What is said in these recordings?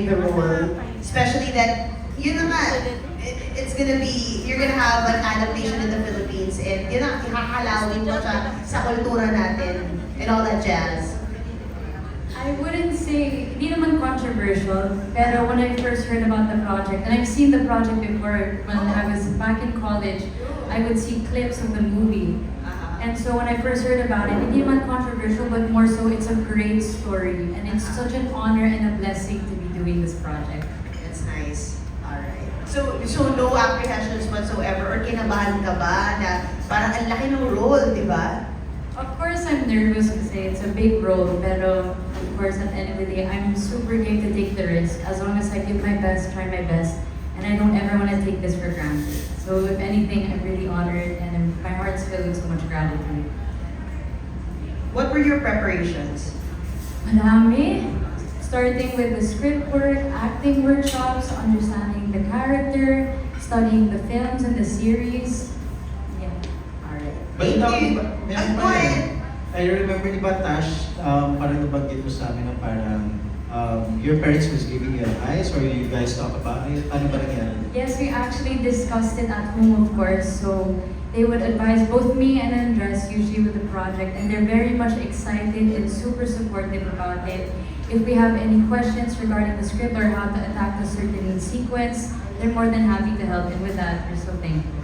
the role, especially that yun na nga, it's gonna be, you're gonna have an adaptation in the Philippines and yun ang ihahalawin mo siya sa kultura natin and all that jazz. I wouldn't say, hindi naman controversial, pero when I first heard about the project, and I've seen the project before when I was back in college, I would see clips of the movie. And so when I first heard about it, hindi naman controversial, but more so it's a great story. And it's such an honor and a blessing to be doing this project. That's nice. Alright. So no apprehensions whatsoever or kinabahan ka ba na parang ang laki ng role, di ba? Of course, I'm nervous kasi it's a big role, pero of course, at the end of the day, I'm super game to take the risk as long as I give my best, try my best, and I don't ever want to take this for granted. So if anything, I'm really honored and my heart's filled with so much gratitude. What were your preparations? Madami. Starting with the script work, acting workshops, understanding the character, studying the films and the series. Yeah. Alright. Balita ko, Go ahead. I remember di ba, Tash, parang nabanggit mo sa amin na parang your parents was giving you advice or you guys talk about it? Ano ba nangyari? Yes, we actually discussed it at home, of course. So they would advise both me and Andres usually with the project, and they're very much excited and super supportive about it. If we have any questions regarding the script or how to attack the certain sequence, they're more than happy to help. And with that, we're so thankful.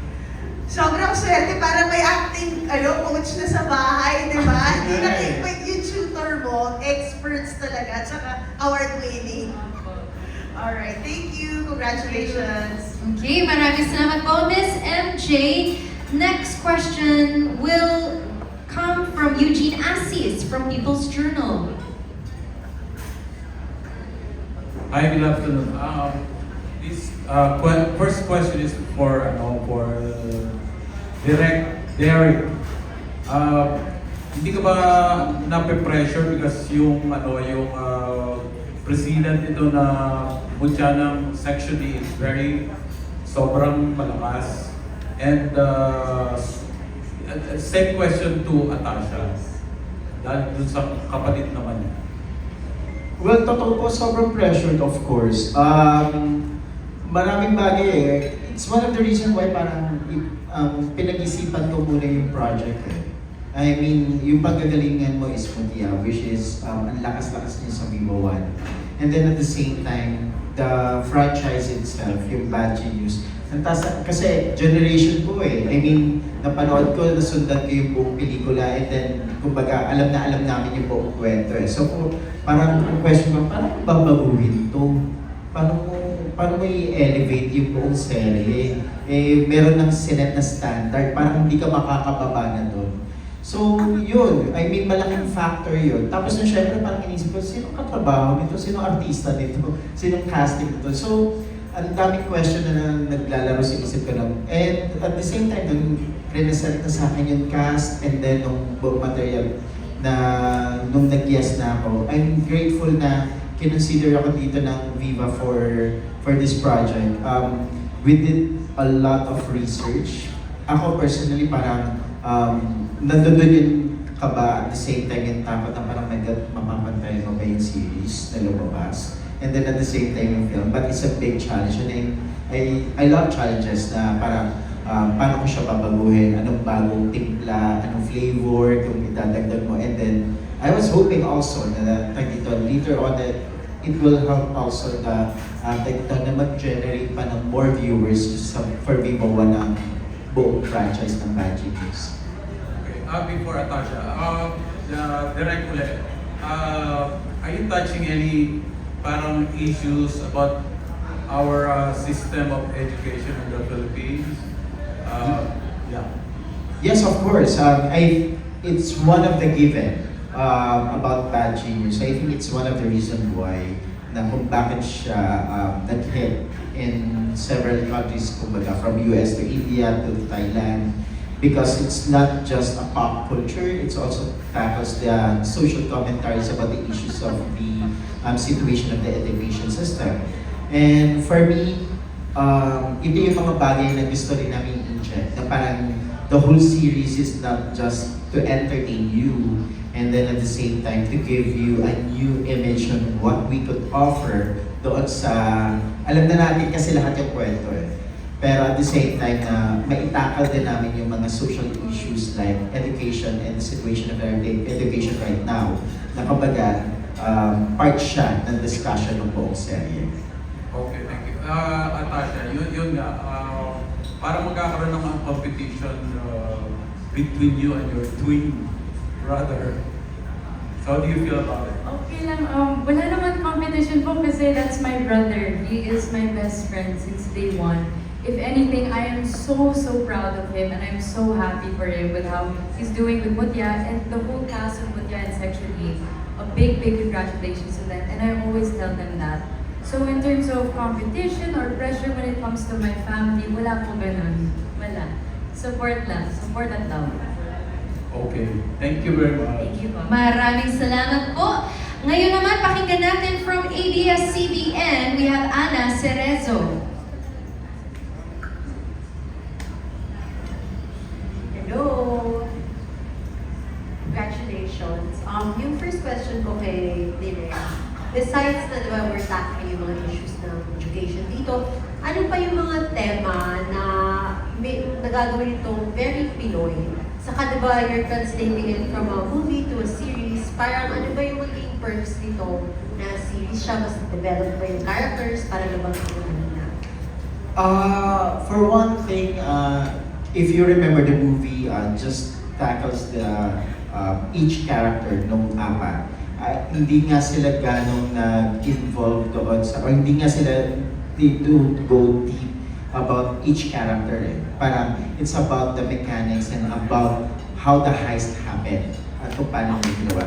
Sobrang swerte, parang may acting coach na sa bahay, di ba? Hindi na yung tutor mo, experts talaga, at saka award-winning. Alright, thank you. Congratulations. Okay, maraming salamat po, Miss MJ. Next question will come from Eugene Assis from People's Journal. Hi, good afternoon. This first question is for Derek. Hindi ka ba nape-pressure because yung president ito na mutya ng Section D is very sobrang malakas. And same question to Atasha. Dahil dun sa kapatid naman niya. Well, totoo po, sobrang pressured of course. Maraming bagay eh. It's one of the reason why parang pinag-isipan ko muna yung project eh. I mean, yung paggagalingan mo is Mutia, which is ang lakas-lakas niya sa Vivo One. And then at the same time, the franchise itself, yung Bad Genius. Kasi generation ko eh. I mean, napanood ko, nasundan ko yung buong pelikula and then, kumbaga, alam namin yung buong kwento eh. So, parang ang question ko, paano babaguhin to? Paano mo i-elevate yung buong serye? Eh, meron ng sinet na standard, parang hindi ka makakababa na doon. So, yun. I mean, malaking factor yun. Tapos na syempre, parang inisip ko, sino katrabaho nito? Sino artista nito? Sinong casting nito? So, ang daming question na naglalaro sa isip ko lang. And at the same time, nung present na sa akin yung cast and then nung book material na nung nag-yes na ako, I'm grateful na kinonsider ako dito ng Viva for this project. We did a lot of research. Ako personally parang nandun yung kaba at the same time yung takot na parang mapapantay mo ba yung series na lumabas. And then at the same time yung film. But it's a big challenge. And I love challenges na parang paano ko siya babaguhin, anong bagong timpla, anong flavor, kung idadagdag mo. And then I was hoping also na later on that it will help also na na mag-generate pa ng more viewers for Vivo One ng buong franchise ng Bad Genius. Okay, before Atasha, direct ulit, are you touching any parang issues about our system of education in the Philippines? Yeah. Yes, of course. It's one of the given about Bad Genius. I think it's one of the reasons why na kung bakit siya nag-hit in several countries, kumbaga, from US to India to Thailand. Because it's not just a pop culture, it's also tackles the social commentaries about the issues of the situation of the education system. And for me, ito yung mga bagay na gusto rin namin inject, na parang the whole series is not just to entertain you, and then at the same time to give you a new image on what we could offer doon sa, alam na natin kasi lahat yung kwento eh. Pero at the same time na maitakal din namin yung mga social issues like education and the situation of our education right now, na kumbaga, part siya ng discussion ng buong serye. Okay, thank you. Atasha, yun nga, para magkakaroon ng competition between you and your twin brother. So how do you feel about it? Okay lang, wala naman competition po kasi that's my brother. He is my best friend since day one. If anything, I am so proud of him and I'm so happy for him with how he's doing with Mutya and the whole cast of Mutya and Section E. A big congratulations to them and I always tell them that. So in terms of competition or pressure when it comes to my family, wala po ganun. Wala. Support lang. Support at love. Okay, thank you very much. Thank you po. Maraming salamat po. Ngayon naman, pakinggan natin from ABS-CBN, we have Ana Cerezo. Hello! Congratulations. Yung first question ko kay Direk, besides na diba we're tackling yung mga issues ng education dito, ano pa yung mga tema na nagagawin itong very Pinoy? Saka diba you're translating it from a movie to a series, parang ano ba yung magiging purpose nito na series siya, mas develop ba yung characters para naman yung kanina? For one thing, if you remember the movie, just tackles the each character nung apat. Hindi nga sila ganong nag-involve doon sa, or hindi nga sila to go deep about each character eh. Parang it's about the mechanics and about how the heist happened at kung paano may ginawa.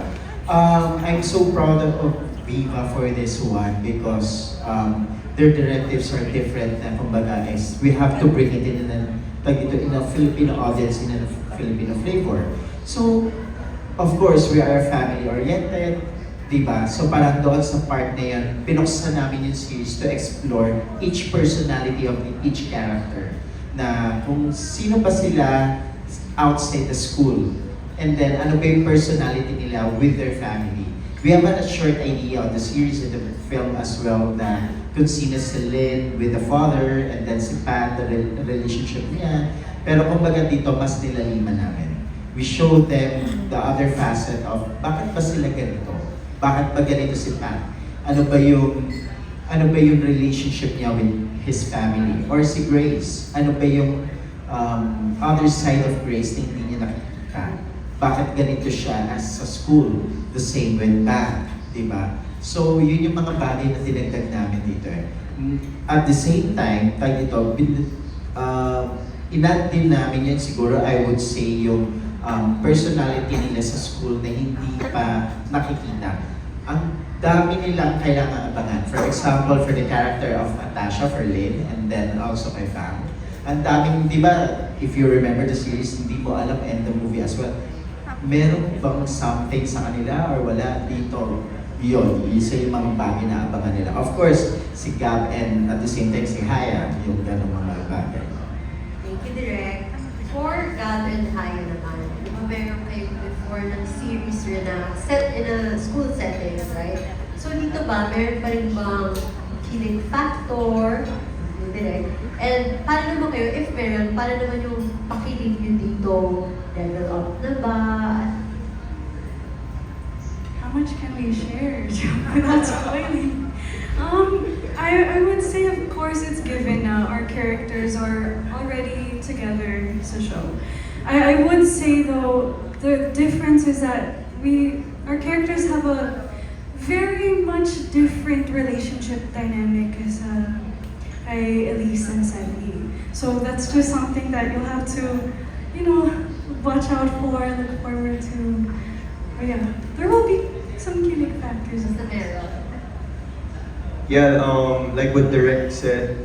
I'm so proud of Viva for this one because their directives are different na kumbaga is we have to bring it in a Filipino audience, in a Filipino flavor. So, of course, we are family-oriented, diba? So parang doon sa part na yun, pinuksan namin yung series to explore each personality of each character. Na kung sino ba sila outside the school. And then, ano ba yung personality nila with their family. We have a short idea of the series and the film as well na kung sino si Lynn with the father and then si Pat, the relationship niya. Pero kumbaga dito, mas nilaliman namin. We show them the other facet of bakit ba sila ganito? Bakit ba ganito si Pat? Ano ba yung relationship niya with his family? Or si Grace? Ano ba yung other side of Grace na hindi niya nakikita? Bakit ganito siya as sa school? The same with Pat, di ba? So, yun yung mga bagay na dinagdag namin dito eh. At the same time, tayo dito, inad din namin yan siguro, I would say, yung personality nila sa school na hindi pa nakikita. Ang dami nilang kailangan abangan. For example, for the character of Natasha, for Lynn, and then also kay Pam. Ang daming, di ba, if you remember the series, hindi mo alam and the movie as well. Meron bang something sa kanila or wala dito? Yun, isa yung mga bagay na abangan nila. Of course, si Gab and at the same time si Haya, yung gano'ng mga bagay. Thank you, Direk. For Gab and Haya naman, di ba meron kayo before ng series rin na set in a school setting, right? So dito ba, meron pa rin bang killing factor? Direk. And paano naman kayo, if meron, paano naman yung pakilig nyo dito? Level up na ba? How much can we share without spoiling? I would say, of course, it's given now. Our characters are already together to show. I would say, though, the difference is that our characters have a very much different relationship dynamic as Elise and Sandy. So that's just something that you'll have to, watch out for, look forward to. But yeah, there will be some killing factors in The meron. Yeah, like what Direk said,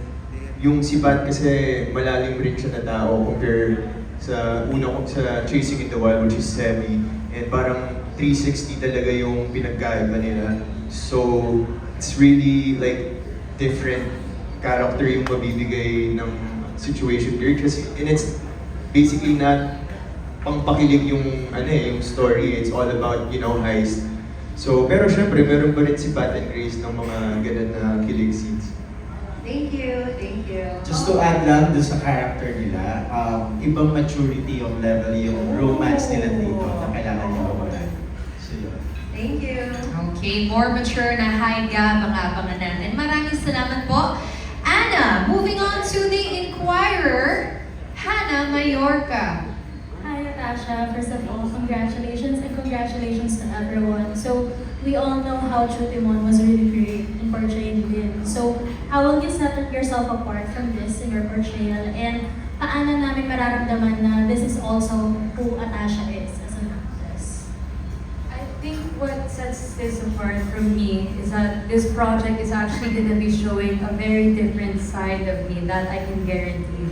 yung si Pat kasi malalim rin siya na tao compared sa sa Chasing in the Wild, which is Semi, and parang 360 talaga yung pinagkaiba nila. So, it's really like different character yung mabibigay ng situation here kasi, and it's basically not pangpakilig yung yung story. It's all about heist. So, pero syempre, meron pa rin si Pat and Grace ng mga ganun na kilig scenes. Thank you, thank you. Just to add lang dun sa character nila, ibang maturity yung level, yung romance nila dito na kailangan niya mawalan. So yun. Thank you. Okay, more mature na high-gab ang abangan natin. Maraming salamat po. Anna, moving on to the Inquirer, Hannah Mayorka. Hi, Natasha. First of all, congratulations and congratulations to everyone. So, we all know how Chu Timon was really great in portraying Lin. So, how will you set yourself apart from this in your portrayal? And paano namin mararamdaman na this is also who Natasha is as an actress? I think what sets this apart from me is that this project is actually going to be showing a very different side of me that I can guarantee.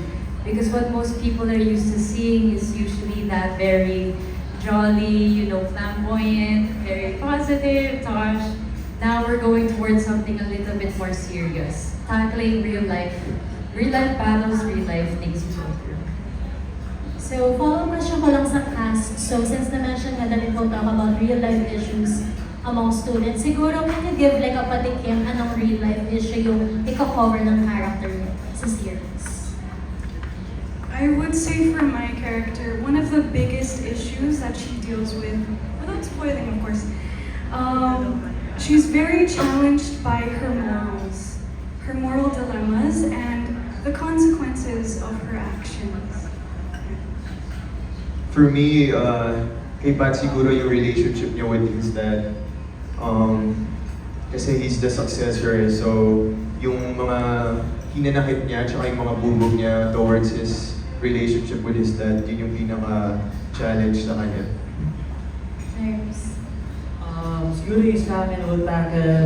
Because what most people are used to seeing is usually that very jolly, flamboyant, very positive, Tosh. Now we're going towards something a little bit more serious. Tackling real life battles, real life things we go through. So, follow-up question ko lang sa cast. So, since na-mention nga that it will talk about real-life issues among students, siguro can you give like a patikim anong real-life issue yung iko-cover ng character niyo sa series? I would say for my character, one of the biggest issues that she deals with, without spoiling of course, she's very challenged by her morals, her moral dilemmas, and the consequences of her actions. For me, kay Pat siguro yung relationship niya with his dad. Kasi he's the successor, so yung mga hinanakit niya, tsaka yung mga bubog niya towards his relationship with his dad, yun yung pinaka-challenge sa kanya. Nerves. Siguro yung sa akin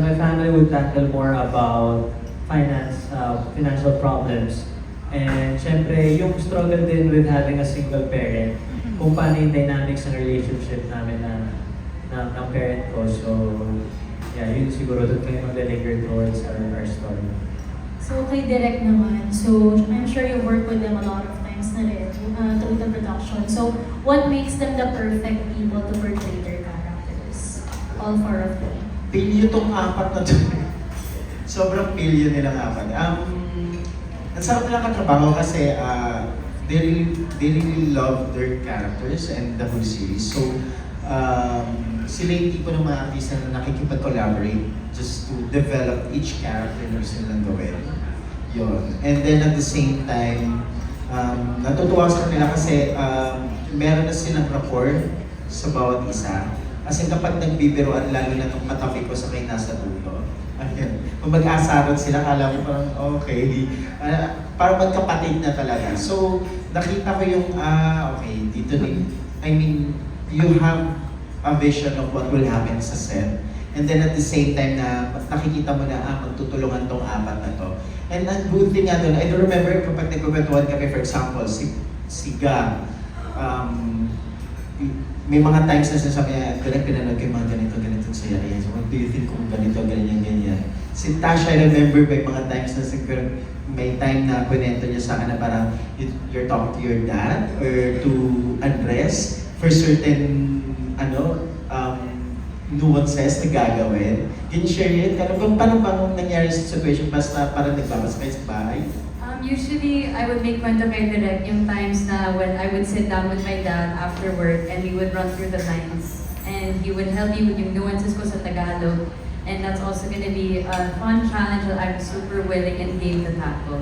my family would tackle more about financial problems. And syempre, yung struggle din with having a single parent, kung paano yung dynamics ng relationship namin ng parent ko. So, yeah, yun siguro doon kayo mag-linger towards our story. So, kay Direk naman, so I'm sure you work with them a lot of times na rin through the production. So, what makes them the perfect people to portray their characters? All four of them. Pilyo tong apat na to. Sobrang pilyo nilang apat. Ang sarap nilang katrabaho kasi they really love their characters and the whole series. So, sila yung tipo ng mga artista na nakikipag-collaborate just to develop each character na gusto nilang gawin. Yun. And then at the same time, natutuwa sa kanila kasi meron na silang rapport sa bawat isa. Kasi kapag nagbibiroan, lalo na itong katabi ko sa may nasa dulo, ayun, kung mag-asaran sila, kala mo parang okay, parang magkapatid na talaga. So, nakita ko yung, okay, dito din, I mean, you have a vision of what will happen sa set. And then at the same time na nakikita mo na, magtutulungan tong apat na to. And ang good thing nga doon, I don't remember kapag nagkukwentuhan kami, for example, si Gab, may mga times na sinasabi niya, pinanood ko yung mga ganito sa yari. So, what do you think kung ganito, ganyan. Si Tasha, I remember may mga times na may time na kwento niya sa akin na parang you're talking to your dad or to Andres for certain nuances na gagawin. Can you share it? Paano bang nangyari sa situation basta parang nagbabas kayo sa bahay? Usually, I would make kwento kay Direk yung times na when I would sit down with my dad after work and we would run through the lines. And he would help me with yung nuances ko sa Tagalog. And that's also going to be a fun challenge that I'm super willing and game to tackle.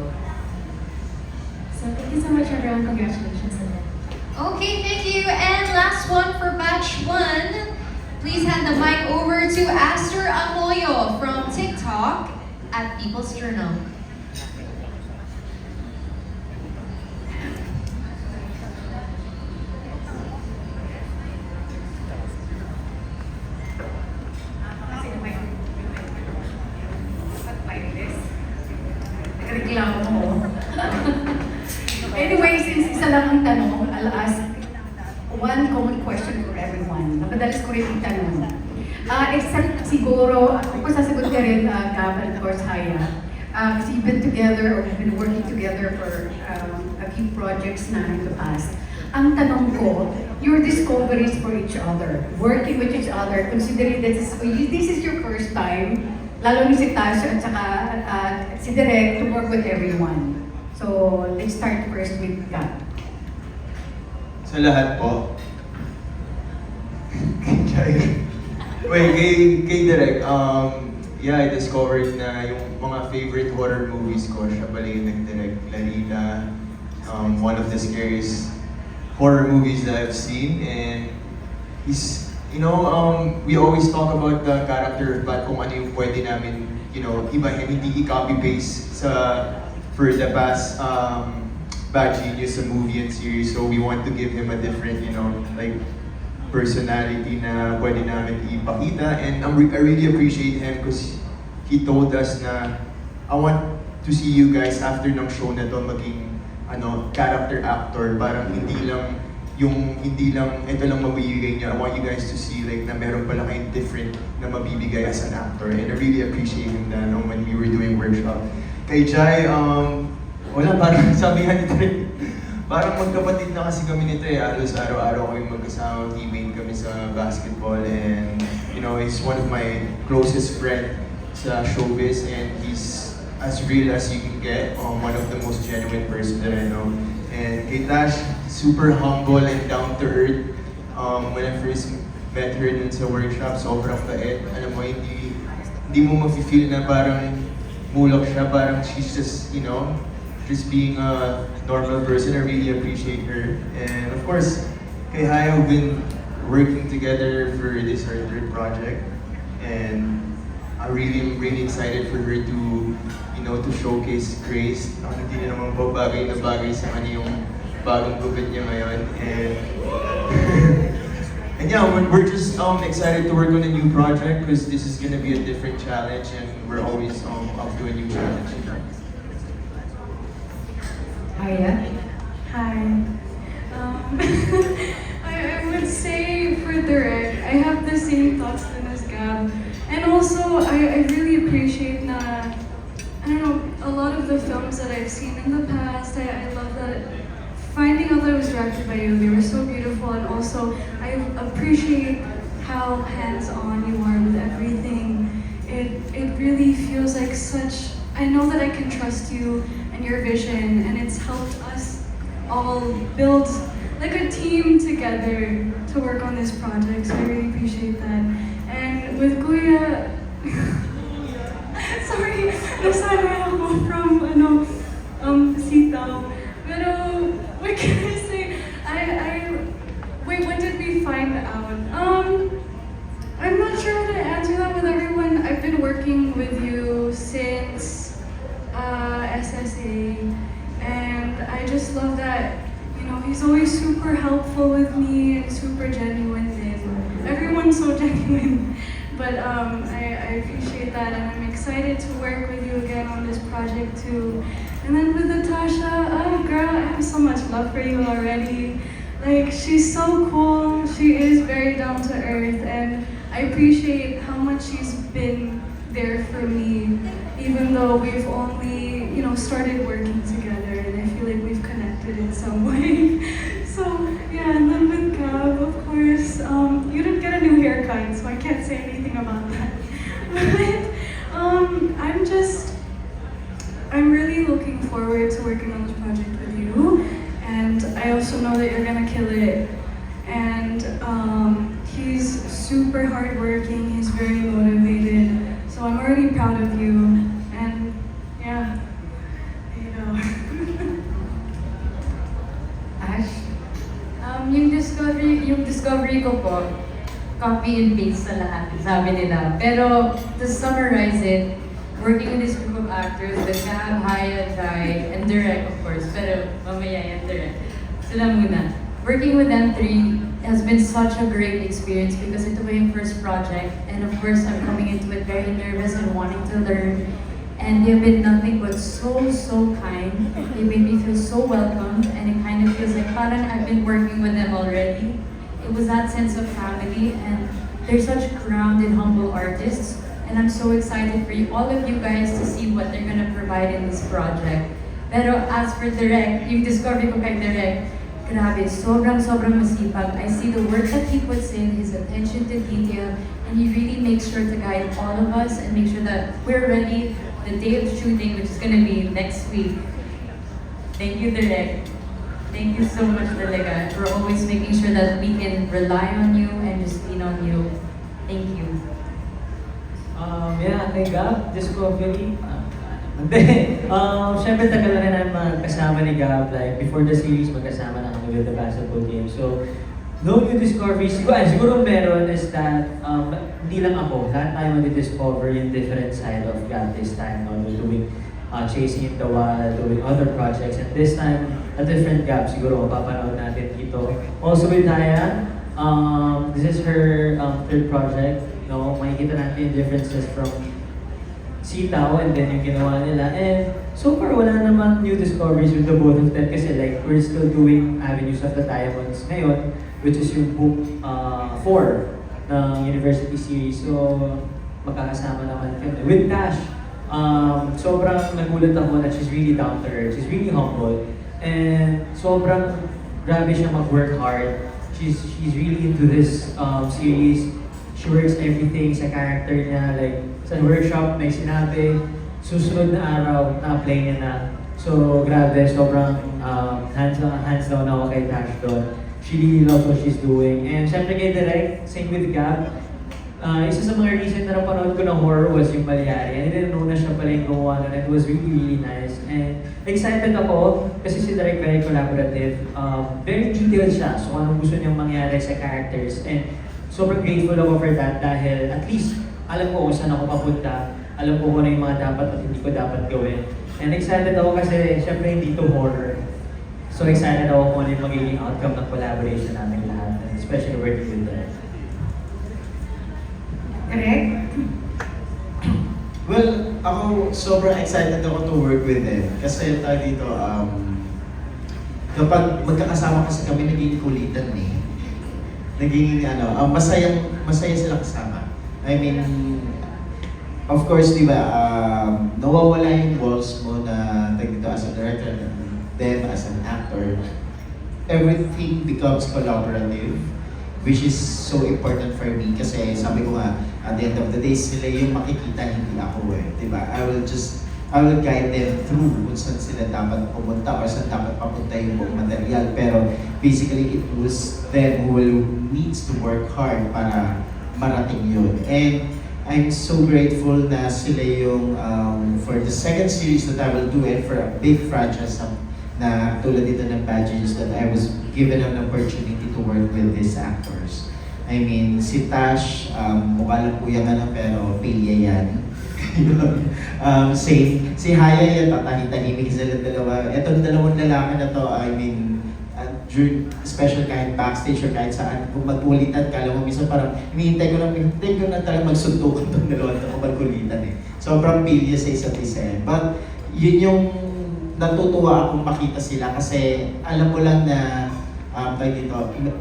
So, thank you so much, everyone. Congratulations again. Okay, thank you. And last one for batch 1. Please hand the mic over to Aster Amoyo from TikTok at People's Journal. Reklamo mo. Anyway, since isa lang ang tanong, I'll ask one common question for everyone. Napadalas ko rin yung tanong. Except siguro, ako sasagot ka rin, Gab, and of course, Haya. Kasi you've been together or you've been working together for a few projects na in the past. Ang tanong ko, your discoveries for each other, working with each other, considering that this is your first time, lalo ni si Tasha at saka si Direk to work with everyone. So, let's start first with Gab. Sa lahat po. Wait, kay Direk, yeah, I discovered na yung mga favorite horror movies ko, siya pala yung nag-direct. Larila, one of the scariest horror movies that I've seen, and he's, you know, we always talk about the character of Bat, kung ano yung pwede namin, you know, ibahin, hindi i-copy-paste for the past Bad Genius, a movie and series, so we want to give him a different, you know, like, personality na pwede namin ipakita, and I really appreciate him because he told us na I want to see you guys after ng show na to maging character actor, parang hindi lang ito lang mabibigay niya. I want you guys to see like na meron pala kayong different na mabibigay as an actor, and I really appreciate him that when we were doing workshop. Kay Jai, wala, parang sabi nga nito parang magkapatid na kasi kami nito halos araw-araw kami magkasama, teammate kami sa basketball, and you know, he's one of my closest friend sa showbiz, and he's as real as you can get, one of the most genuine person that I know. And kay Tash, super humble and down to earth. When I first met her dun sa workshop, sobrang bait. Alam mo, hindi mo mafe-feel na parang mulok siya, parang she's just, you know, just being a normal person. I really appreciate her. And of course, kay Haya, we've been working together for this our third project, and I'm really excited for her to, you know, to showcase Grace. Hindi na naman po bagay na bagay sa kanya yung bagong gupit niya ngayon. And yeah, we're just excited to work on a new project because this is gonna be a different challenge, and we're always up to a new challenge. Haya? Hi. I would say for Direct, I have the same thoughts as Gab. And also, I really appreciate na, I don't know, a lot of the films that I've seen in the past, I love that finding out that it was directed by you, they were so beautiful, and also I appreciate how hands-on you are with everything. It really feels like such, I know that I can trust you and your vision, and it's helped us all build like a team together to work on this project, so I really appreciate that. And with Kuya, sorry, nasanay ako from Sitaw. Pero, what can I say? Wait, when did we find out? I'm not sure how to answer that with everyone. I've been working with you since SSA, and I just love that, you know, he's always super helpful with me and super genuine, and everyone's so genuine. But I appreciate that, and I'm excited to work with you again on this project too. And then with Natasha, oh girl, I have so much love for you already. Like, she's so cool, she is very down to earth, and I appreciate how much she's been there for me, even though we've only, you know, started working together, and I feel like we've connected in some way. So, yeah, and then with Gab, of course, you didn't get a new haircut, so I can't say anything about that. But, I'm really looking forward to working on this project with you, and I also know that you're gonna kill it. And he's super hardworking, he's very motivated, so I'm already proud of you. And yeah, you know. Ash? Yung discovery ko po, copy and paste sa lahat, sabi nila. Pero to summarize it, working with this group of actors, the Gab, Haya, Jai, and Direct, of course, pero mamaya yan, Direct. Sila muna. Working with them three has been such a great experience because ito ba yung first project, and of course, I'm coming into it very nervous and wanting to learn. And they've been nothing but so kind. They made me feel so welcome, and it kind of feels like parang I've been working with them already. It was that sense of family, and they're such grounded, humble artists. And I'm so excited for you, all of you guys, to see what they're gonna provide in this project. Pero as for Direct, yung discovery ko kay Direct, grabe, sobrang masipag. I see the work that he puts in, his attention to detail, and he really makes sure to guide all of us and make sure that we're ready the day of shooting, which is gonna be next week. Thank you, Direk. Thank you so much, talaga, for always making sure that we can rely on you and just lean on you. Thank you. Yeah, kay Gab, Discovery. Hindi. Siyempre tagal na rin namin magkasama ni Gab. Like, before the series, magkasama na kami with the basketball game. So, no new discoveries. Siguro meron is that, hindi lang ako. Lahat tayo mag-discover yung different side of Gab this time. No? We're doing Chasing in the Wild, doing other projects. And this time, a different Gab siguro mapapanood natin dito. Also with Haya, this is her third project. No, makikita natin yung differences from Sitaw and then yung ginawa nila. And so far, wala naman new discoveries with the both of them kasi like we're still doing Avenues of the Diamonds ngayon, which is yung book 4 ng University series. So, magkakasama naman kami. With Tash, sobrang nagulat ako that she's really down to earth. She's really humble. And sobrang grabe siya mag-work hard. She's really into this series. She works everything sa character niya. Like, sa workshop, may sinabi, susunod na araw, na-apply niya na. So, grabe, sobrang hands down ako kay Tash doon. She really loves what she's doing. And syempre kay Direk, same with Gab. Isa sa mga reason na napanood ko ng horror was yung Malyari. I didn't know na siya pala yung gumawa nun. It was really nice. And excited ako kasi si Direk very collaborative. Very detailed siya. So, anong gusto niyang mangyari sa characters. And sobrang grateful ako for that dahil at least alam ko kung saan ako papunta. Alam ko kung ano yung mga dapat at hindi ko dapat gawin. And excited ako kasi syempre hindi to horror. So excited ako kung ano yung magiging outcome ng collaboration namin lahat. And especially working with them. Correct? Well, ako sobrang excited ako to work with them. Kasi tayo dito, kapag magkakasama kasi kami, naging kulitan eh. Naging masaya sila kasama. I mean, of course, di ba, nawawala yung walls mo na dito as a director, them as an actor. Everything becomes collaborative, which is so important for me kasi sabi ko nga, at the end of the day, sila yung makikita, hindi ako eh. Di ba? I will guide them through kung saan sila dapat pumunta or saan dapat papunta yung buong material. Pero basically, it was them who will needs to work hard para marating yun. And I'm so grateful na sila yung for the second series that I will do and for a big franchise na tulad dito ng Badges that I was given an opportunity to work with these actors. I mean, si Tash, mukha lang kuya ka na pero pilya yan. Same. Si Haya yan, tatahimik sila dalawa. Itong dalawang lalaki na to, I mean, special kahit backstage or kahit saan, kung magkulitan ka, alam mo, minsan parang hinihintay ko na talagang magsuntukan itong dalawa ito kung magkulitan eh. Sobrang pilya sa isa't isa. But yun yung natutuwa akong makita sila kasi alam mo lang na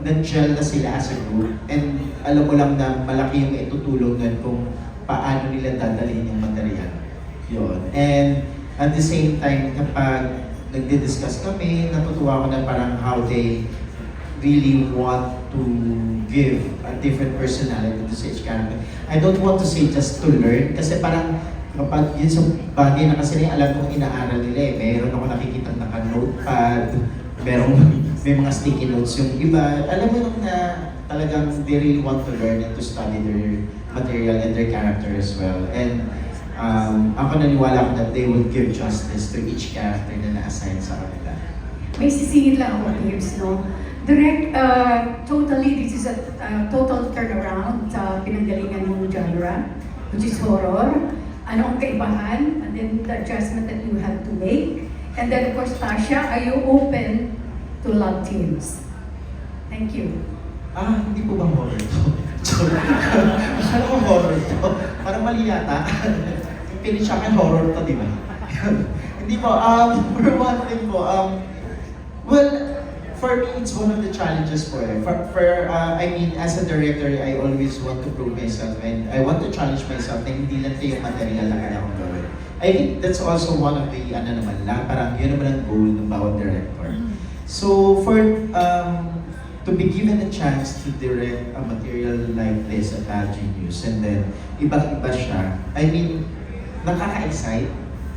nag-gel na sila as a group and alam mo lang na malaki yung itutulong nun kung paano nila dadalhin yung material. Yun. And at the same time, kapag nagdi-discuss kami, natutuwa ko na parang how they really want to give a different personality to each character. I don't want to say just to learn kasi parang kapag yun sa bagay na kasi alam kong inaaral nila eh. Mayroon ako nakikita naka-notepad, may mga sticky notes yung iba. Alam mo na talagang they really want to learn and to study their material and their character as well. And ako naniwala ko that they will give justice to each character na na-assign sa kanila. May sisingit lang ako, Piers, no? Direct, totally, this is a total turnaround sa pinanggalingan mong genre, which is horror. Ano ang kaibahan, and then the adjustment that you have to make. And then, of course, Tasha, are you open to love teams? Thank you. Hindi po ba horror to? Akala ko horror to. Parang mali yata. Yung pinisyakin horror to, di ba? Hindi po. For one thing po, well, for me, it's one of the challenges po eh. I mean, as a director, I always want to prove myself and I want to challenge myself na hindi lang ito yung material na kaya kong gawin. I think that's also one of the, parang yun naman ang goal ng bawat director. So to be given a chance to direct a material like this at Bad Genius, and then iba't-iba siya, I mean, nakaka-excite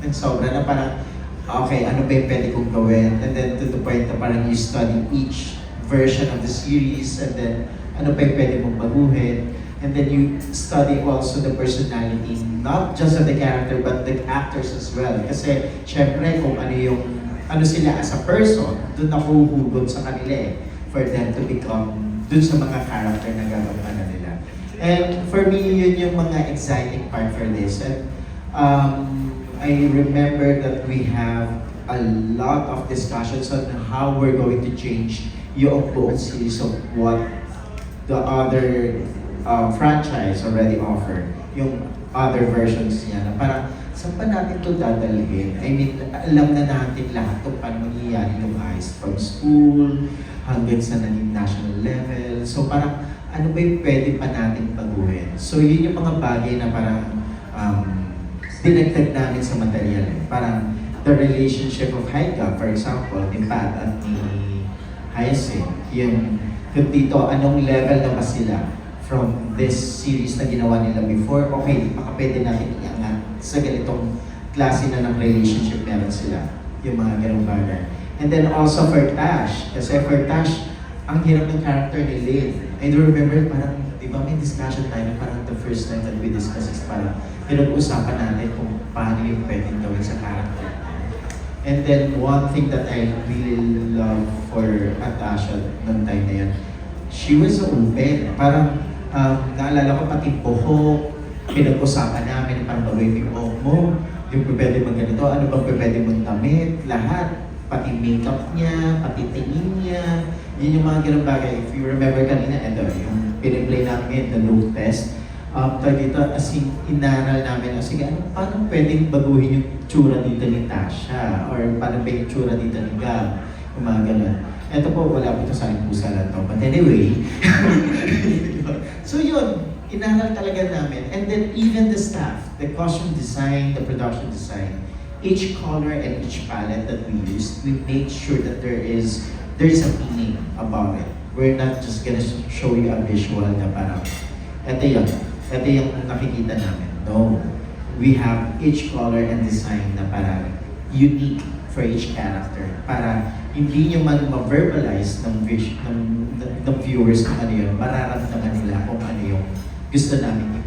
ng sobra na parang, okay, ano ba yung pwede kong gawin? And then to the point na parang you study each version of the series, and then ano pa yung pwede mong baguhin. And then you study also the personality, not just of the character, but the actors as well. Kasi, syempre, kung ano sila as a person, doon ako huhugot sa kanila eh, for them to become doon sa mga character na gagawin nila. And for me, yun yung mga exciting part for this. And I remember that we have a lot of discussions on how we're going to change yung buong series of what the other franchise already offer, yung other versions niya, na parang saan pa natin ito dadalhin? I mean, alam na natin lahat kung paano mangyayari yung heist from school hanggang sa naging national level. So parang ano ba yung pwede pa natin baguhin? So yun yung mga bagay na parang dinagdag namin sa material. Parang the relationship of Haika, for example, ni Pat at ni Hyacinth, yung dito, anong level na ba sila from this series na ginawa nila before? Okay, baka pwede natin iangat sa ganitong klase na ng relationship meron sila. Yung mga ganong bagay. And then also for Tash, kasi for Tash, ang hirap ng character ni Lynn. I do remember parang, di ba may discussion tayo na parang the first time that we discussed is parang pinag-usapan natin kung paano yung pwedeng gawin sa character. And then one thing that I really love for Natasha noong time na yan, she was so open. Parang naalala ko pati buhok, pinag-usapan namin parang gawin yung buhok mo, yung pwede mong ganito, ano bang pwede mong damit, lahat. Pati makeup niya, pati tingin niya, yun yung mga ganun bagay. If you remember kanina, ito, yung piniplay namin, the look test, dito, as in, inaral namin, sige, paano pwedeng baguhin yung tsura dito ni Tasha? Or paano ba yung tsura dito ni Gab? Yung mga ganun. Ito po, wala po ito sa aking pusa lang to. But anyway, so yun, inaral talaga namin. And then even the staff, the costume design, the production design, each color and each palette that we used, we made sure that there's a meaning about it. We're not just gonna show you a visual na parang, ito yung nakikita namin. No. We have each color and design na parang unique for each character. Para hindi nyo man ma-verbalize ng viewers kung ano yun, mararamdaman nila kung ano yung gusto namin